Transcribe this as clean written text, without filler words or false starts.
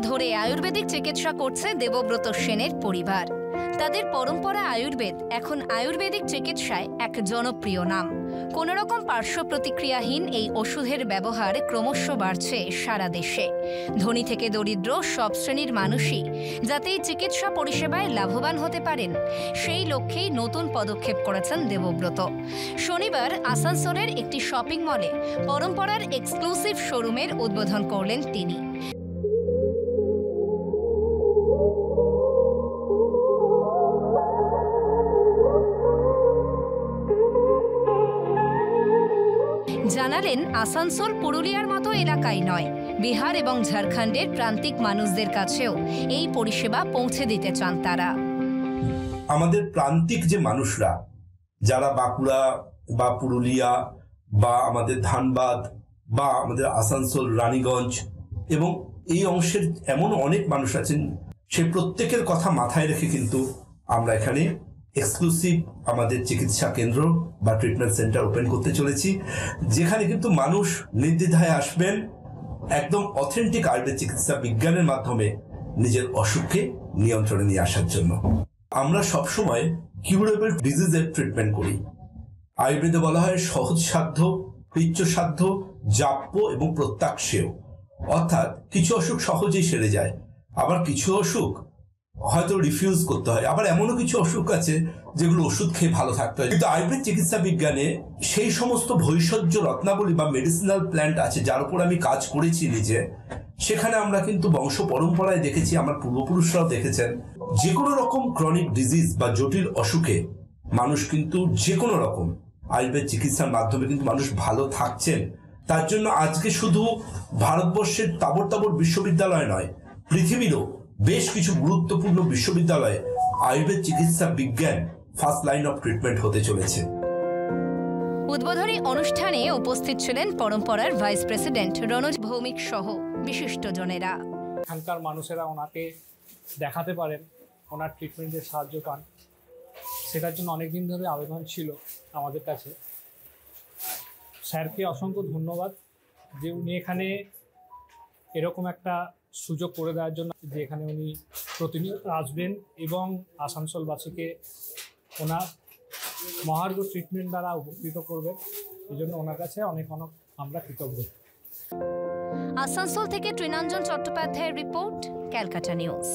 ধরে আয়ুর্বেদিক চিকিৎসা করছে দেবব্রত সেনের পরিবার। তাদের পরম্পরা আয়ুর্বেদ এখন আয়ুর্বেদিক চিকিৎসায় এক জনপ্রিয় নাম। কোনো রকম পার্শ্ব প্রতিক্রিয়াহীন এই ওষুধের ব্যবহার ক্রমশ বাড়ছে সারা দেশে। ধনী থেকে দরিদ্র সব শ্রেণীর মানুষই যাতে এই চিকিৎসা পরিষেবায় লাভবান হতে পারেন, সেই লক্ষ্যেই নতুন পদক্ষেপ করেছেন দেবব্রত। শনিবার আসানসোলের একটি শপিং মলে পরম্পরার এক্সক্লুসিভ শোরুমের উদ্বোধন করলেন তিনি। জানালেন, আসানসোল পুরুলিয়ার মতো এলাকায় নয়, বিহার এবং ঝাড়খণ্ডের প্রান্তিক মানুষদের কাছেও এই পরিষেবা পৌঁছে দিতে চান তারা। আমাদের প্রান্তিক যে মানুষরা যারা বাঁকুড়া বা পুরুলিয়া বা আমাদের ধানবাদ বা আমাদের আসানসোল, রানীগঞ্জ এবং এই অংশের এমন অনেক মানুষ আছেন, সে প্রত্যেকের কথা মাথায় রেখে কিন্তু আমরা এখানে এক্সক্লুসিভ আমাদের চিকিৎসা কেন্দ্র বা ট্রিটমেন্ট সেন্টার ওপেন করতে চলেছি, যেখানে কিন্তু মানুষ নির্দ্বিধায় আসবেন একদম অথেন্টিক আয়ুর্বেদ চিকিৎসা বিজ্ঞানের মাধ্যমে নিজের অসুখকে নিয়ন্ত্রণে নিয়ে আসার জন্য। আমরা সবসময় কিউরেবল ডিজিজের ট্রিটমেন্ট করি। আয়ুর্বেদে বলা হয় সহজসাধ্য, কৃচ্ছসাধ্য, জাপ্য এবং প্রত্যাক্ষেয়। অর্থাৎ কিছু অসুখ সহজেই সেরে যায়, আবার কিছু অসুখ হয়তো রিফিউজ করতে হয়, আবার এমনও কিছু অসুখ আছে যেগুলো ওষুধ খেয়ে ভালো থাকতে হয়। কিন্তু আয়ুর্বেদ চিকিৎসা বিজ্ঞানে সেই সমস্ত ভৈষজ্য রত্নাবলী বা মেডিসিনাল প্ল্যান্ট আছে যার উপর আমি কাজ করেছি নিজে। সেখানে আমরা কিন্তু বংশ পরম্পরায় দেখেছি, আমার পূর্বপুরুষরাও দেখেছেন, যে কোনো রকম ক্রনিক ডিজিজ বা জটিল অসুখে মানুষ কিন্তু যে কোনো রকম আয়ুর্বেদ চিকিৎসার মাধ্যমে কিন্তু মানুষ ভালো থাকছেন। তার জন্য আজকে শুধু ভারতবর্ষের তাবড় তাবড় বিশ্ববিদ্যালয় নয়, পৃথিবীরও বেশ কিছু গুরুত্বপূর্ণ বিশ্ববিদ্যালয়ে আয়ুর্বেদ চিকিৎসা বিজ্ঞান ফার্স্ট লাইন অফ ট্রিটমেন্ট হতে চলেছে। উদ্বোধনী অনুষ্ঠানে উপস্থিত ছিলেন পরম্পরার ভাইস প্রেসিডেন্ট রনোজ ভৌমিক সহ বিশিষ্টজনেরা। এখানকার মানুষেরা ওনাকে দেখাতে পারেন, ওনার ট্রিটমেন্টের সাহায্য পান, সেটার জন্য অনেকদিন ধরে আবেদন ছিল আমাদের কাছে। স্যারকে অসংখ্য ধন্যবাদ যে উনি এখানে এরকম একটা সুযোগ করে দেওয়ার জন্য, যে এখানে উনি প্রতিনিয়ত আসবেন এবং আসানসোলবাসীকে ওনার মহার্ঘ ট্রিটমেন্ট দ্বারা উপকৃত করবেন। এই জন্য ওনার কাছে অনেক অনেক আমরা কৃতজ্ঞ। আসানসোল থেকে তৃণাঞ্জন চট্টোপাধ্যায়ের রিপোর্ট, ক্যালকাটা নিউজ।